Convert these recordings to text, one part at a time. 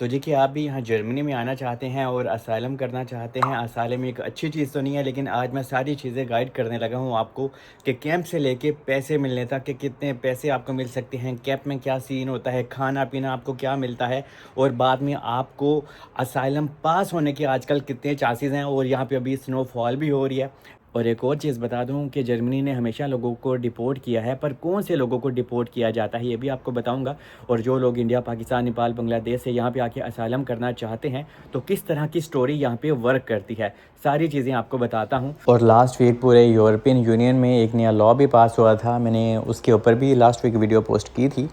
तो देखिए आप भी यहाँ जर्मनी में आना चाहते हैं और असाइलम करना चाहते हैं। असाइलम एक अच्छी चीज़ तो नहीं है, लेकिन आज मैं सारी चीज़ें गाइड करने लगा हूँ आपको कि कैंप से लेके पैसे मिलने तक कि कितने पैसे आपको मिल सकते हैं, कैंप में क्या सीन होता है, खाना पीना आपको क्या मिलता है और बाद में आपको असाइलम पास होने के आजकल कितने चांसेस हैं। और यहाँ पे अभी स्नोफॉल भी हो रही है। और एक और चीज़ बता दूं कि जर्मनी ने हमेशा लोगों को डिपोर्ट किया है, पर कौन से लोगों को डिपोर्ट किया जाता है ये भी आपको बताऊंगा। और जो लोग इंडिया, पाकिस्तान, नेपाल, बांग्लादेश से यहाँ पे आके असाइलम करना चाहते हैं तो किस तरह की स्टोरी यहाँ पे वर्क करती है, सारी चीज़ें आपको बताता हूँ। और लास्ट वीक पूरे यूरोपियन यूनियन में एक नया लॉ भी पास हुआ था, मैंने उसके ऊपर भी लास्ट वीक वीडियो पोस्ट की थी।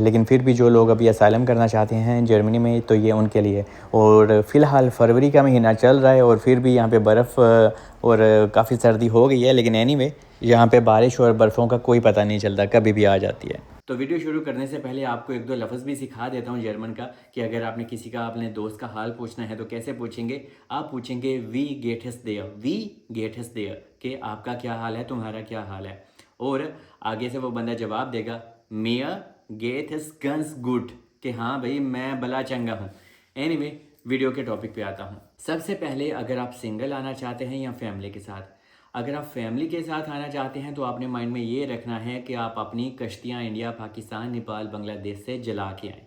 लेकिन फिर भी जो लोग अभी असाइलम करना चाहते हैं जर्मनी में तो ये उनके लिए। और फ़िलहाल फरवरी का महीना चल रहा है और फिर भी यहाँ पे बर्फ़ और काफ़ी सर्दी हो गई है, लेकिन एनीवे यहाँ पे बारिश और बर्फ़ों का कोई पता नहीं चलता, कभी भी आ जाती है। तो वीडियो शुरू करने से पहले आपको एक दो लफ्ज़ भी सिखा देता हूँ जर्मन का, कि अगर आपने किसी का अपने दोस्त का हाल पूछना है तो कैसे पूछेंगे। आप पूछेंगे we get his there, we get his there, कि आपका क्या हाल है, तुम्हारा क्या हाल है। और आगे से वो बंदा जवाब देगा मेयर गेट हिस गन्स गुड, कि हाँ भाई मैं भला चंगा हूँ। एनीवे वीडियो के टॉपिक पे आता हूँ। सबसे पहले अगर आप सिंगल आना चाहते हैं या फैमिली के साथ, अगर आप फैमिली के साथ आना चाहते हैं तो आपने माइंड में ये रखना है कि आप अपनी कश्तियाँ इंडिया, पाकिस्तान, नेपाल, बांग्लादेश से जला के आएँ,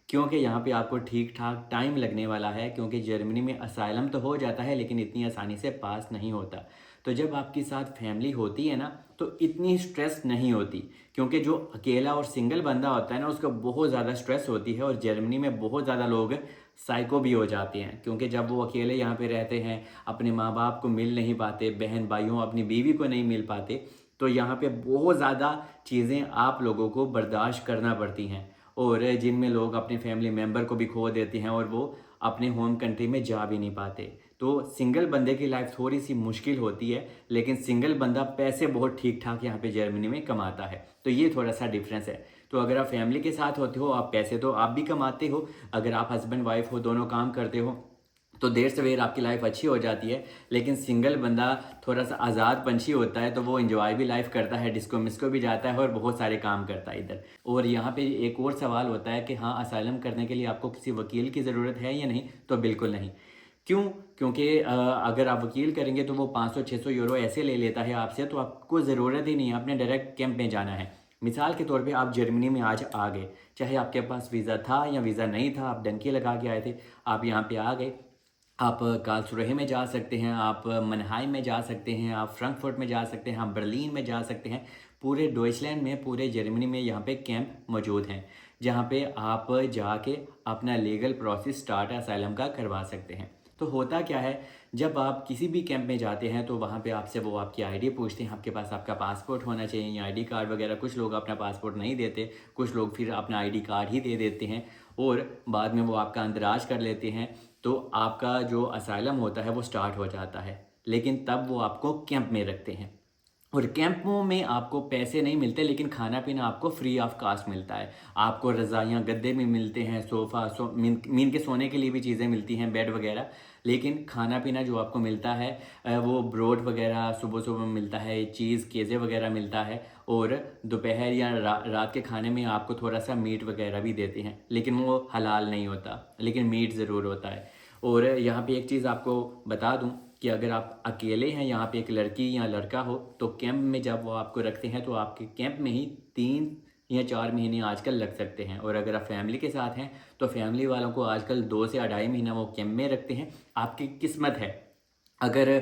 क्योंकि यहाँ पे आपको ठीक ठाक टाइम लगने वाला है। क्योंकि जर्मनी में असाइलम तो हो जाता है लेकिन इतनी आसानी से पास नहीं होता। तो जब आपके साथ फैमिली होती है ना तो इतनी स्ट्रेस नहीं होती, क्योंकि जो अकेला और सिंगल बंदा होता है ना उसको बहुत ज़्यादा स्ट्रेस होती है। और जर्मनी में बहुत ज़्यादा लोग साइको भी हो जाते हैं, क्योंकि जब वो अकेले यहाँ पे रहते हैं, अपने माँ बाप को मिल नहीं पाते, बहन भाइयों अपनी बीवी को नहीं मिल पाते, तो यहाँ पे बहुत ज़्यादा चीज़ें आप लोगों को बर्दाश्त करना पड़ती हैं। और जिनमें लोग अपने फैमिली मेम्बर को भी खो देते हैं और वो अपने होम कंट्री में जा भी नहीं पाते। तो सिंगल बंदे की लाइफ थोड़ी सी मुश्किल होती है, लेकिन सिंगल बंदा पैसे बहुत ठीक ठाक यहाँ पे जर्मनी में कमाता है। तो ये थोड़ा सा डिफरेंस है। तो अगर आप फैमिली के साथ होते हो, आप पैसे तो आप भी कमाते हो, अगर आप हस्बैंड वाइफ हो, दोनों काम करते हो, तो देर सवेर आपकी लाइफ अच्छी हो जाती है। लेकिन सिंगल बंदा थोड़ा सा आज़ाद पंछी होता है, तो वो एंजॉय भी लाइफ करता है, डिस्को मिस्को भी जाता है और बहुत सारे काम करता है इधर। और यहाँ पे एक और सवाल होता है कि हाँ, असाइलम करने के लिए आपको किसी वकील की ज़रूरत है या नहीं, तो बिल्कुल नहीं। क्यों? क्योंकि अगर आप वकील करेंगे तो वो 500-600 यूरो ऐसे ले लेता है आपसे, तो आपको ज़रूरत ही नहीं है, आपने डायरेक्ट कैंप में जाना है। मिसाल के तौर पे आप जर्मनी में आज आ गए, चाहे आपके पास वीज़ा था या वीज़ा नहीं था, आप डंकी लगा के आए थे, आप यहाँ पे आ गए। आप कार्लसरूहे में जा सकते हैं, आप मनहाइम में जा सकते हैं, आप फ्रैंकफर्ट में जा सकते हैं, आप बर्लिन में जा सकते हैं। पूरे डॉइचलैंड में, पूरे जर्मनी में यहाँ पे कैंप मौजूद हैं, जहाँ पे आप जाके अपना लीगल प्रोसेस स्टार्ट असाइलम का करवा सकते हैं। तो होता क्या है, जब आप किसी भी कैंप में जाते हैं तो वहाँ पे आपसे वो आपकी आईडी पूछते हैं, आपके पास आपका पासपोर्ट होना चाहिए या आईडी कार्ड वगैरह। कुछ लोग अपना पासपोर्ट नहीं देते, कुछ लोग फिर अपना आईडी कार्ड ही दे देते हैं और बाद में वो आपका अंदराज कर लेते हैं। तो आपका जो असाइलम होता है वो स्टार्ट हो जाता है, लेकिन तब वो आपको कैंप में रखते हैं। और कैंपों में आपको पैसे नहीं मिलते, लेकिन खाना पीना आपको फ्री ऑफ कास्ट मिलता है। आपको रज़ाइयाँ गद्दे में मिलते हैं, सोफ़ा मीन के सोने के लिए भी चीज़ें मिलती हैं, बेड वगैरह। लेकिन खाना पीना जो आपको मिलता है वो ब्रोड वगैरह सुबह सुबह मिलता है, चीज़ केज़े वगैरह मिलता है। और दोपहर या रात के खाने में आपको थोड़ा सा मीट वगैरह भी देते हैं, लेकिन वो हलाल नहीं होता, लेकिन मीट ज़रूर होता है। और यहाँ पे एक चीज़ आपको बता दूँ कि अगर आप अकेले हैं, यहाँ पे एक लड़की या लड़का हो, तो कैंप में जब वो आपको रखते हैं तो आपके कैंप में ही 3 या 4 महीने आजकल लग सकते हैं। और अगर आप फैमिली के साथ हैं तो फैमिली वालों को आजकल 2 से 2.5 महीना वो कैंप में रखते हैं। आपकी किस्मत है, अगर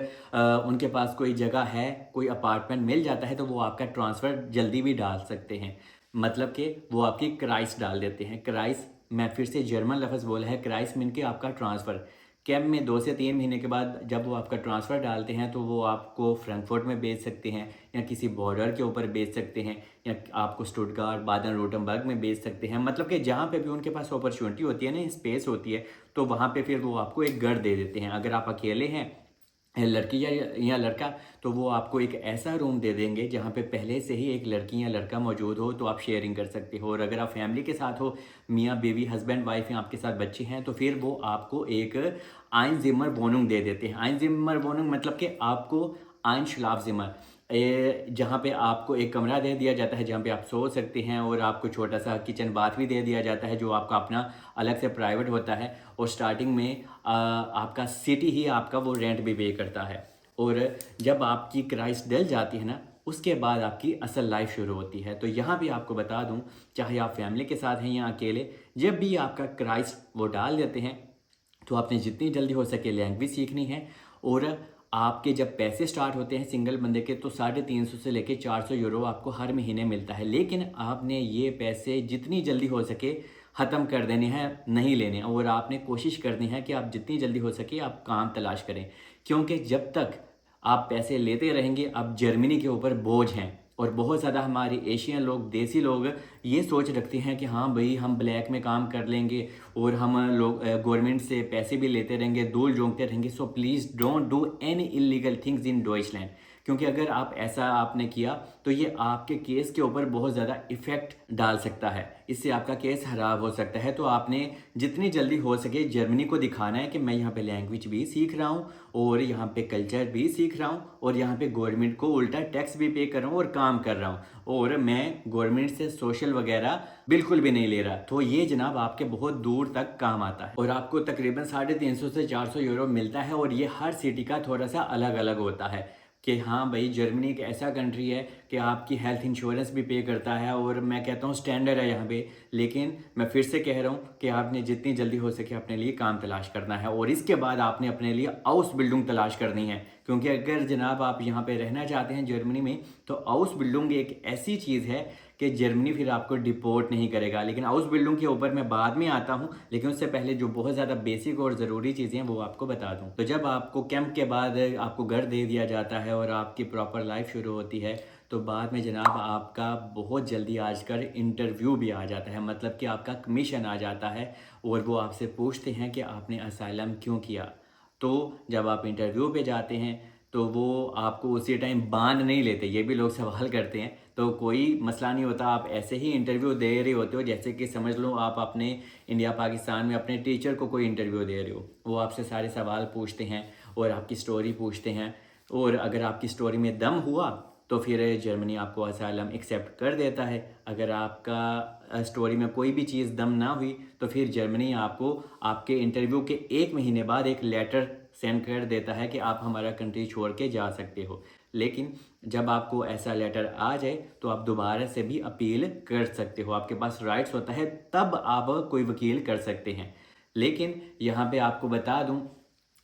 उनके पास कोई जगह है, कोई अपार्टमेंट मिल जाता है, तो वो आपका ट्रांसफ़र जल्दी भी डाल सकते हैं। मतलब कि वो आपकी क्राइस डाल देते हैं। क्राइस, मैं फिर से जर्मन लफ्ज़ बोला है, क्राइस मीन के आपका ट्रांसफ़र। कैंप में 2 से 3 महीने के बाद जब वो आपका ट्रांसफ़र डालते हैं तो वो आपको फ्रैंकफर्ट में भेज सकते हैं, या किसी बॉर्डर के ऊपर भेज सकते हैं, या आपको स्टुटगार्ट, बादन-वुर्टमबर्ग में भेज सकते हैं। मतलब कि जहाँ पे भी उनके पास अपॉर्चुनिटी होती है ना, स्पेस होती है, तो वहाँ पे फिर वो आपको एक घर दे देते हैं। अगर आप अकेले हैं, लड़की या लड़का, तो वो आपको एक ऐसा रूम दे देंगे जहाँ पे पहले से ही एक लड़की या लड़का मौजूद हो, तो आप शेयरिंग कर सकते हो। और अगर आप फैमिली के साथ हो, मियाँ बीवी, हस्बैंड वाइफ या आपके साथ बच्चे हैं, तो फिर वो आपको एक आइन जिम्मर वोनुंग दे देते हैं। आइन जिम्मर वोनुंग मतलब कि आपको आइन शलाफ जिम्मर, जहाँ पे आपको एक कमरा दे दिया जाता है जहाँ पे आप सो सकते हैं, और आपको छोटा सा किचन बाथ भी दे दिया जाता है जो आपका अपना अलग से प्राइवेट होता है। और स्टार्टिंग में आपका सिटी ही आपका वो रेंट भी पे करता है। और जब आपकी क्राइस्ट डल जाती है ना, उसके बाद आपकी असल लाइफ शुरू होती है। तो यहाँ भी आपको बता दूँ, चाहे आप फैमिली के साथ हैं या अकेले, जब भी आपका क्राइस्ट वो डाल देते हैं तो आपने जितनी जल्दी हो सके लैंग्वेज सीखनी है। और आपके जब पैसे स्टार्ट होते हैं सिंगल बंदे के, तो 350 से लेके 400 यूरो आपको हर महीने मिलता है। लेकिन आपने ये पैसे जितनी जल्दी हो सके ख़त्म कर देने हैं, नहीं लेने। और आपने कोशिश करनी है कि आप जितनी जल्दी हो सके आप काम तलाश करें, क्योंकि जब तक आप पैसे लेते रहेंगे आप जर्मनी के ऊपर बोझ हैं। और बहुत ज़्यादा हमारे एशियन लोग, देसी लोग ये सोच रखते हैं कि हाँ भाई हम ब्लैक में काम कर लेंगे और हम लोग गवर्नमेंट से पैसे भी लेते रहेंगे, धूल झोंकते रहेंगे। So please don't do any illegal things in Deutschland, क्योंकि अगर आप ऐसा आपने किया तो ये आपके केस के ऊपर बहुत ज़्यादा इफ़ेक्ट डाल सकता है, इससे आपका केस खराब हो सकता है। तो आपने जितनी जल्दी हो सके जर्मनी को दिखाना है कि मैं यहाँ पे लैंग्वेज भी सीख रहा हूँ और यहाँ पे कल्चर भी सीख रहा हूँ और यहाँ पे गवर्नमेंट को उल्टा टैक्स भी पे कर रहा हूँ और काम कर रहा हूँ, और मैं गवर्नमेंट से सोशल वगैरह बिल्कुल भी नहीं ले रहा। तो ये जनाब आपके बहुत दूर तक काम आता है। और आपको तकरीबन 350 से 400 यूरो मिलता है। और ये हर सिटी का थोड़ा सा अलग अलग होता है कि हाँ भाई जर्मनी एक ऐसा कंट्री है कि आपकी हेल्थ इंश्योरेंस भी पे करता है, और मैं कहता हूँ स्टैंडर्ड है यहाँ पे। लेकिन मैं फिर से कह रहा हूँ कि आपने जितनी जल्दी हो सके अपने लिए काम तलाश करना है, और इसके बाद आपने अपने लिए हाउस बिल्डिंग तलाश करनी है। क्योंकि अगर जनाब आप यहाँ पे रहना चाहते हैं जर्मनी में, तो हाउस बिल्डिंग एक ऐसी चीज़ है कि जर्मनी फिर आपको डिपोर्ट नहीं करेगा। लेकिन हाउस बिल्डिंग के ऊपर मैं बाद में आता हूँ, लेकिन उससे पहले जो बहुत ज़्यादा बेसिक और ज़रूरी चीज़ें हैं वो आपको बता दूँ। तो जब आपको कैंप के बाद आपको घर दे दिया जाता है और आपकी प्रॉपर लाइफ शुरू होती है, तो बाद में जनाब आपका बहुत जल्दी आजकल इंटरव्यू भी आ जाता है, मतलब कि आपका कमीशन आ जाता है। और वो आपसे पूछते हैं कि आपने असाइलम क्यों किया। तो जब आप इंटरव्यू पे जाते हैं तो वो आपको उसी टाइम बांध नहीं लेते, ये भी लोग सवाल करते हैं। तो कोई मसला नहीं होता, आप ऐसे ही इंटरव्यू दे रहे होते हो जैसे कि समझ लो आप अपने इंडिया पाकिस्तान में अपने टीचर को कोई इंटरव्यू दे रहे हो। वो आपसे सारे सवाल पूछते हैं और आपकी स्टोरी पूछते हैं, और अगर आपकी स्टोरी में दम हुआ तो फिर जर्मनी आपको असाइलम एक्सेप्ट कर देता है। अगर आपका स्टोरी में कोई भी चीज़ दम ना हुई तो फिर जर्मनी आपको आपके इंटरव्यू के 1 महीने बाद एक लेटर सेंड कर देता है कि आप हमारा कंट्री छोड़ के जा सकते हो। लेकिन जब आपको ऐसा लेटर आ जाए तो आप दोबारा से भी अपील कर सकते हो, आपके पास राइट्स होता है, तब आप कोई वकील कर सकते हैं। लेकिन यहाँ पे आपको बता दूँ,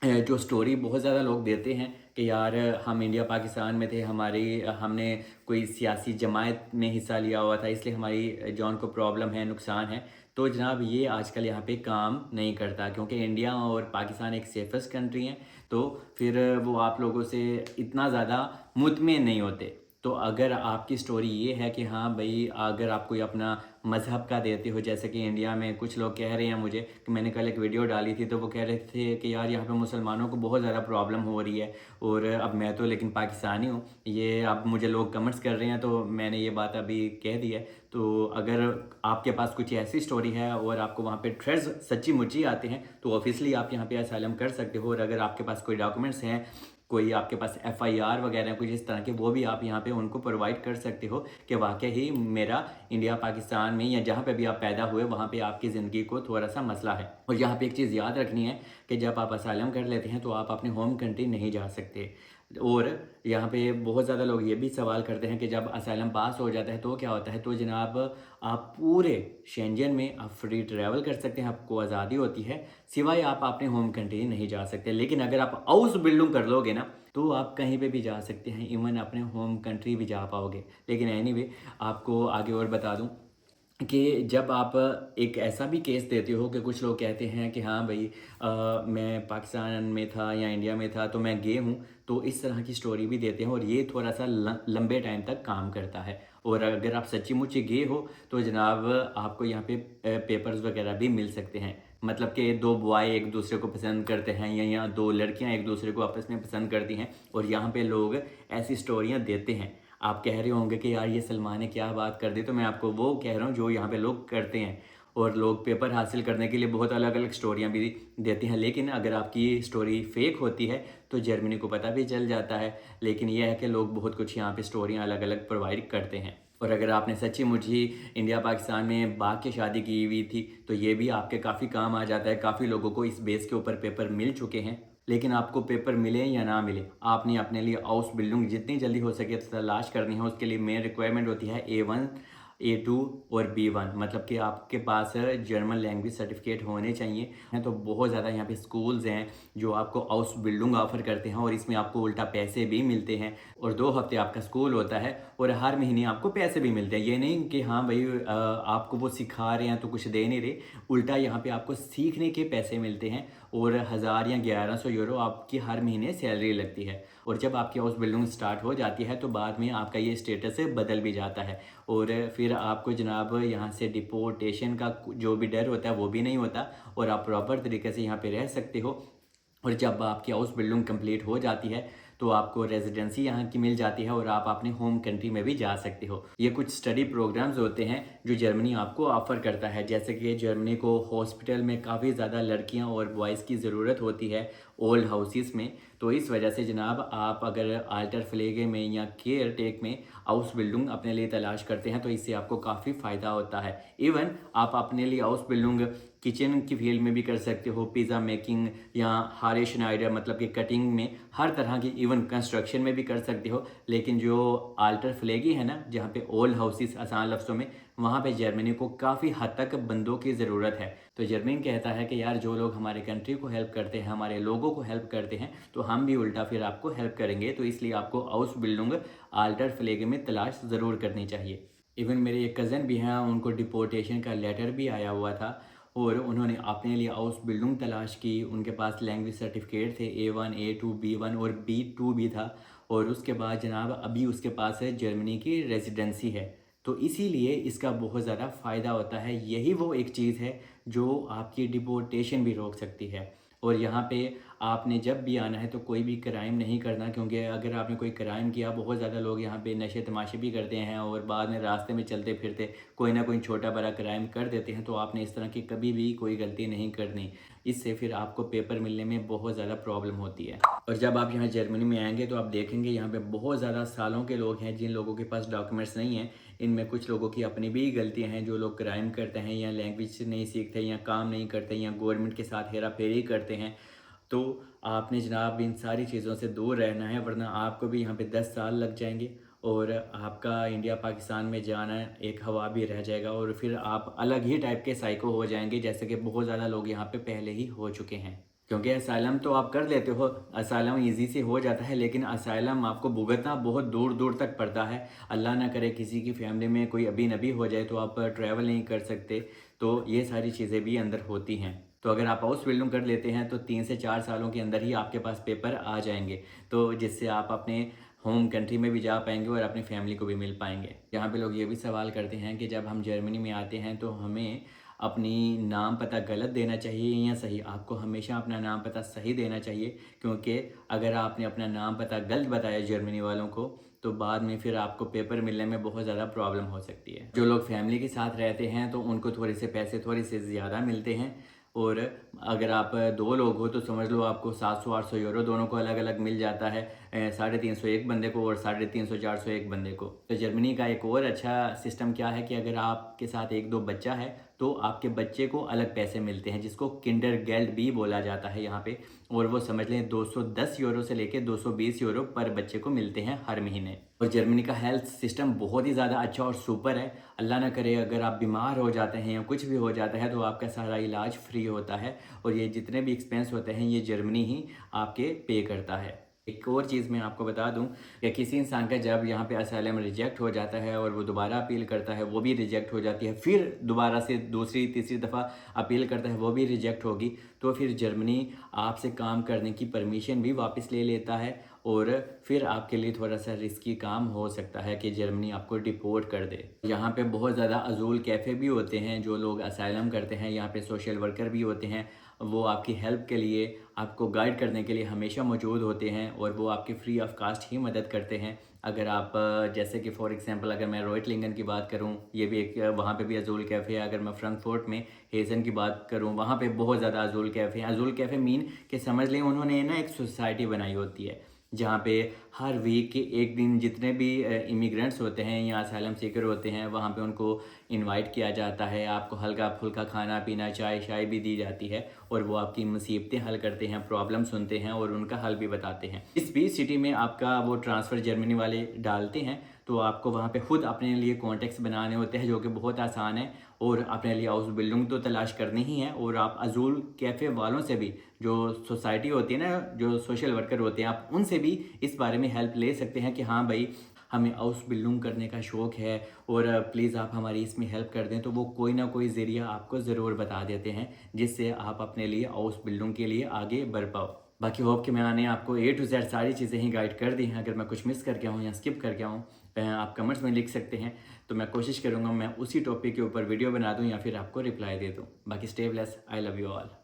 जो स्टोरी बहुत ज़्यादा लोग देते हैं कि यार हम इंडिया पाकिस्तान में थे, हमारी हमने कोई सियासी जमात में हिस्सा लिया हुआ था इसलिए हमारी जॉन को प्रॉब्लम है, नुकसान है। तो जनाब ये आजकल यहाँ पे काम नहीं करता, क्योंकि इंडिया और पाकिस्तान एक सेफेस्ट कंट्री हैं। तो फिर वो आप लोगों से इतना ज़्यादा मुतमिन नहीं होते। तो अगर आपकी स्टोरी ये है कि हाँ भाई अगर आप कोई अपना मज़हब का देते हो, जैसे कि इंडिया में कुछ लोग कह रहे हैं मुझे कि मैंने कल एक वीडियो डाली थी तो वो कह रहे थे कि यार यहाँ पे मुसलमानों को बहुत ज़्यादा प्रॉब्लम हो रही है, और अब मैं तो लेकिन पाकिस्तानी हूँ, ये अब मुझे लोग कमेंट्स कर रहे हैं तो मैंने ये बात अभी कह दी है। तो अगर आपके पास कुछ ऐसी स्टोरी है और आपको वहाँ पे थ्रेड्स सच्ची मुच्ची आते हैं तो ऑब्वियसली आप यहाँ पे असाइलम कर सकते हो। और अगर आपके पास कोई डॉक्यूमेंट्स हैं, कोई आपके पास एफआईआर वगैरह कुछ इस तरह के, वो भी आप यहाँ पे उनको प्रोवाइड कर सकते हो कि वाकई ही मेरा इंडिया पाकिस्तान में या जहाँ पे भी आप पैदा हुए वहाँ पे आपकी ज़िंदगी को थोड़ा सा मसला है। और यहाँ पे एक चीज़ याद रखनी है कि जब आप असाइलम कर लेते हैं तो आप अपने होम कंट्री नहीं जा सकते। और यहाँ पे बहुत ज़्यादा लोग ये भी सवाल करते हैं कि जब असाइलम पास हो जाता है तो क्या होता है। तो जनाब आप पूरे शेंजन में आप फ्री ट्रैवल कर सकते हैं, आपको आज़ादी होती है, सिवाय आप अपने होम कंट्री नहीं जा सकते। लेकिन अगर आप हाउस बिल्डिंग कर लोगे ना तो आप कहीं पे भी जा सकते हैं, इवन अपने होम कंट्री भी जा पाओगे। लेकिन एनीवे आपको आगे और बता दूं कि जब आप एक ऐसा भी केस देते हो कि कुछ लोग कहते हैं कि हाँ भाई मैं पाकिस्तान में था या इंडिया में था तो मैं गे हूँ, तो इस तरह की स्टोरी भी देते हैं और ये थोड़ा सा लंबे टाइम तक काम करता है। और अगर आप सच्ची मुच्ची गे हो तो जनाब आपको यहाँ पे पेपर्स वगैरह भी मिल सकते हैं। मतलब कि दो बॉय एक दूसरे को पसंद करते हैं या यहाँ दो लड़कियाँ एक दूसरे को आपस में पसंद करती हैं और यहाँ पे लोग ऐसी स्टोरियाँ देते हैं। आप कह रहे होंगे कि यार ये सलमान ने क्या बात कर दी, तो मैं आपको वो कह रहा हूँ जो यहाँ पे लोग करते हैं। और लोग पेपर हासिल करने के लिए बहुत अलग अलग स्टोरियाँ भी देते हैं, लेकिन अगर आपकी स्टोरी फेक होती है तो जर्मनी को पता भी चल जाता है। लेकिन यह है कि लोग बहुत कुछ यहाँ पे स्टोरियाँ अलग अलग प्रोवाइड करते हैं। और अगर आपने सच्ची मुझी इंडिया पाकिस्तान में भाग के शादी की हुई थी तो ये भी आपके काफ़ी काम आ जाता है। काफ़ी लोगों को इस बेस के ऊपर पेपर मिल चुके हैं। लेकिन आपको पेपर मिले या ना मिले, आपने अपने लिए हाउस बिल्डिंग जितनी जल्दी हो सके तलाश करनी है। उसके लिए मेन रिक्वायरमेंट होती है A1, A2 और B1, मतलब कि आपके पास जर्मन लैंग्वेज सर्टिफिकेट होने चाहिए हैं। तो बहुत ज़्यादा यहाँ पे स्कूल्स हैं जो आपको हाउस बिल्डिंग ऑफर करते हैं और इसमें आपको उल्टा पैसे भी मिलते हैं। और 2 हफ्ते आपका स्कूल होता है और हर महीने आपको पैसे भी मिलते हैं। ये नहीं कि हाँ भाई आपको वो सिखा रहे हैं तो कुछ दे नहीं रहे, उल्टा यहाँ पे आपको सीखने के पैसे मिलते हैं और 1000 या 1100 यूरो आपकी हर महीने सैलरी लगती है। और जब आपकी हाउस बिल्डिंग स्टार्ट हो जाती है तो बाद में आपका ये स्टेटस बदल भी जाता है और फिर आपको जनाब यहाँ से डिपोर्टेशन का जो भी डर होता है वो भी नहीं होता और आप प्रॉपर तरीके से यहाँ पे रह सकते हो। और जब आपकी हाउस बिल्डिंग कंप्लीट हो जाती है तो आपको रेजिडेंसी यहाँ की मिल जाती है और आप अपने होम कंट्री में भी जा सकते हो। ये कुछ स्टडी प्रोग्राम्स होते हैं जो जर्मनी आपको ऑफर करता है। जैसे कि जर्मनी को हॉस्पिटल में काफ़ी ज़्यादा लड़कियाँ और बॉयज़ की ज़रूरत होती है ओल्ड हाउसेस में। तो इस वजह से जनाब आप अगर आल्टर फ्लेगे में या केयर टेक में हाउस बिल्डिंग अपने लिए तलाश करते हैं तो इससे आपको काफ़ी फ़ायदा होता है। इवन आप अपने लिए हाउस बिल्डिंग किचन की फील्ड में भी कर सकते हो, पिज़्ज़ा मेकिंग या हारे श्नाइडर मतलब कि कटिंग में, हर तरह की, इवन कंस्ट्रक्शन में भी कर सकते हो। लेकिन जो आल्टर फ्लेगी है ना, जहाँ पे ओल्ड हाउसेस आसान लफ्ज़ों में, वहाँ पे जर्मनी को काफ़ी हद तक बंदों की ज़रूरत है। तो जर्मनी कहता है कि यार जो लोग हमारे कंट्री को हेल्प करते हैं, हमारे लोगों को हेल्प करते हैं, तो हम भी उल्टा फिर आपको हेल्प करेंगे। तो इसलिए आपको हाउस बिल्डिंग आल्टर फ्लेगे में तलाश ज़रूर करनी चाहिए। इवन मेरे एक कज़न भी हैं, उनको डिपोर्टेशन का लेटर भी आया हुआ था और उन्होंने अपने लिए हाउस बिल्डिंग तलाश की। उनके पास लैंग्वेज सर्टिफिकेट थे A1, A2, B1 और B2 भी था। और उसके बाद जनाब अभी उसके पास है जर्मनी की रेजिडेंसी है। तो इसीलिए इसका बहुत ज़्यादा फ़ायदा होता है। यही वो एक चीज़ है जो आपकी डिपोर्टेशन भी रोक सकती है। और यहाँ पे आपने जब भी आना है तो कोई भी क्राइम नहीं करना, क्योंकि अगर आपने कोई क्राइम किया, बहुत ज़्यादा लोग यहाँ पे नशे तमाशे भी करते हैं और बाद में रास्ते में चलते फिरते कोई ना कोई छोटा बड़ा क्राइम कर देते हैं। तो आपने इस तरह की कभी भी कोई गलती नहीं करनी, इससे फिर आपको पेपर मिलने में बहुत ज़्यादा प्रॉब्लम होती है। और जब आप यहाँ जर्मनी में आएंगे तो आप देखेंगे यहाँ पे बहुत ज़्यादा सालों के लोग हैं जिन लोगों के पास डॉक्यूमेंट्स नहीं हैं। इनमें कुछ लोगों की अपनी भी गलतियाँ हैं, जो लोग क्राइम करते हैं या लैंग्वेज नहीं सीखते या काम नहीं करते या गवर्नमेंट के साथ हेरा फेरी करते हैं। तो आपने जनाब इन सारी चीज़ों से दूर रहना है, वरना आपको भी यहाँ पे 10 साल लग जाएंगे और आपका इंडिया पाकिस्तान में जाना एक हवा भी रह जाएगा और फिर आप अलग ही टाइप के साइको हो जाएंगे, जैसे कि बहुत ज़्यादा लोग यहाँ पे पहले ही हो चुके हैं। क्योंकि असाइलम तो आप कर लेते हो, असाइलम ईजी से हो जाता है, लेकिन असाइलम आपको भुगतना बहुत दूर दूर तक पड़ता है। अल्लाह ना करे किसी की फैमिली में कोई अभी नबी हो जाए तो आप ट्रैवल नहीं कर सकते। तो ये सारी चीज़ें भी अंदर होती हैं। तो अगर आप हाउस बिल्डिंग कर लेते हैं तो 3 से 4 सालों के अंदर ही आपके पास पेपर आ जाएंगे, तो जिससे आप अपने होम कंट्री में भी जा पाएंगे और अपनी फैमिली को भी मिल पाएंगे। यहाँ पे लोग ये भी सवाल करते हैं कि जब हम जर्मनी में आते हैं तो हमें अपनी नाम पता गलत देना चाहिए या सही। आपको हमेशा अपना नाम पता सही देना चाहिए, क्योंकि अगर आपने अपना नाम पता गलत बताया जर्मनी वालों को तो बाद में फिर आपको पेपर मिलने में बहुत ज़्यादा प्रॉब्लम हो सकती है। जो लोग फैमिली के साथ रहते हैं तो उनको थोड़े से पैसे थोड़े से ज़्यादा मिलते हैं और अगर आप 2 लोग हो तो समझ लो आपको 700-800 यूरो दोनों को अलग अलग मिल जाता है। 350 एक बंदे को और 350-400 एक बंदे को। तो जर्मनी का एक और अच्छा सिस्टम क्या है कि अगर आपके साथ 1-2 बच्चा है तो आपके बच्चे को अलग पैसे मिलते हैं, जिसको किंडरगेल्ट भी बोला जाता है यहाँ पे। और वो समझ लें 210 यूरो से लेकर 220 यूरो पर बच्चे को मिलते हैं हर महीने। और जर्मनी का हेल्थ सिस्टम बहुत ही ज़्यादा अच्छा और सुपर है। अल्लाह ना करे अगर आप बीमार हो जाते हैं या कुछ भी हो जाता है तो आपका सारा इलाज फ्री होता है और ये जितने भी एक्सपेंस होते हैं ये जर्मनी ही आपके पे करता है। एक और चीज़ मैं आपको बता दूं कि किसी इंसान का जब यहाँ पे असाइलम रिजेक्ट हो जाता है और वो दोबारा अपील करता है वो भी रिजेक्ट हो जाती है, फिर दोबारा से दूसरी तीसरी दफ़ा अपील करता है वो भी रिजेक्ट होगी, तो फिर जर्मनी आपसे काम करने की परमिशन भी वापस ले लेता है और फिर आपके लिए थोड़ा सा रिस्की काम हो सकता है कि जर्मनी आपको डिपोर्ट कर दे। यहाँ पे बहुत ज़्यादा अजूल कैफ़े भी होते हैं, जो लोग असाइलम करते हैं यहाँ पे सोशल वर्कर भी होते हैं वो आपकी हेल्प के लिए, आपको गाइड करने के लिए हमेशा मौजूद होते हैं और वो आपकी फ्री ऑफ कास्ट ही मदद करते हैं। अगर आप जैसे कि फ़ॉर एग्ज़ाम्पल अगर मैं रोइटलिंगन की बात करूँ, ये भी एक वहाँ पे भी अज़ूल कैफ़े है। अगर मैं फ्रैंकफर्ट में हेज़न की बात करूँ, वहाँ पे बहुत ज़्यादा अज़ूल कैफ़े हैं। अज़ूल कैफ़े मीन कि समझ लें उन्होंने ना एक सोसाइटी बनाई होती है, जहाँ पे हर वीक के एक दिन जितने भी इमिग्रेंट्स होते हैं या असाइलम सीकर होते हैं, वहाँ पे उनको इनवाइट किया जाता है। आपको हल्का-फुल्का खाना-पीना, चाय-शाय भी दी जाती है और वो आपकी मुसीबतें हल करते हैं, प्रॉब्लम सुनते हैं और उनका हल भी बताते हैं। इस बीच सिटी में आपका वो ट्रांसफ़र जर्मनी वाले डालते हैं, तो आपको वहाँ पे खुद अपने लिए कॉन्टैक्ट्स बनाने होते हैं, जो कि बहुत आसान है और अपने लिए हाउस बिल्डिंग तो तलाश करनी ही है। और आप अज़ूल कैफ़े वालों से भी, जो सोसाइटी होती है ना, जो सोशल वर्कर होते हैं, आप उनसे भी इस बारे में हेल्प ले सकते हैं कि हाँ भाई, हमें हाउस बिल्डिंग करने का शौक़ है और प्लीज़ आप हमारी इसमें हेल्प कर दें। तो वो कोई ना कोई ज़रिया आपको ज़रूर बता देते हैं, जिससे आप अपने लिए हाउस बिल्डिंग के लिए आगे बढ़ पाओ। बाकी होप कि मैंने आपको ए टू ज़ेड सारी चीज़ें ही गाइड कर दी हैं। अगर मैं कुछ मिस कर गया हूँ या स्किप कर गया हूँ, आप कमेंट्स में लिख सकते हैं, तो मैं कोशिश करूँगा मैं उसी टॉपिक के ऊपर वीडियो बना दूँ या फिर आपको रिप्लाई दे दूँ। बाकी stay blessed, I love you all.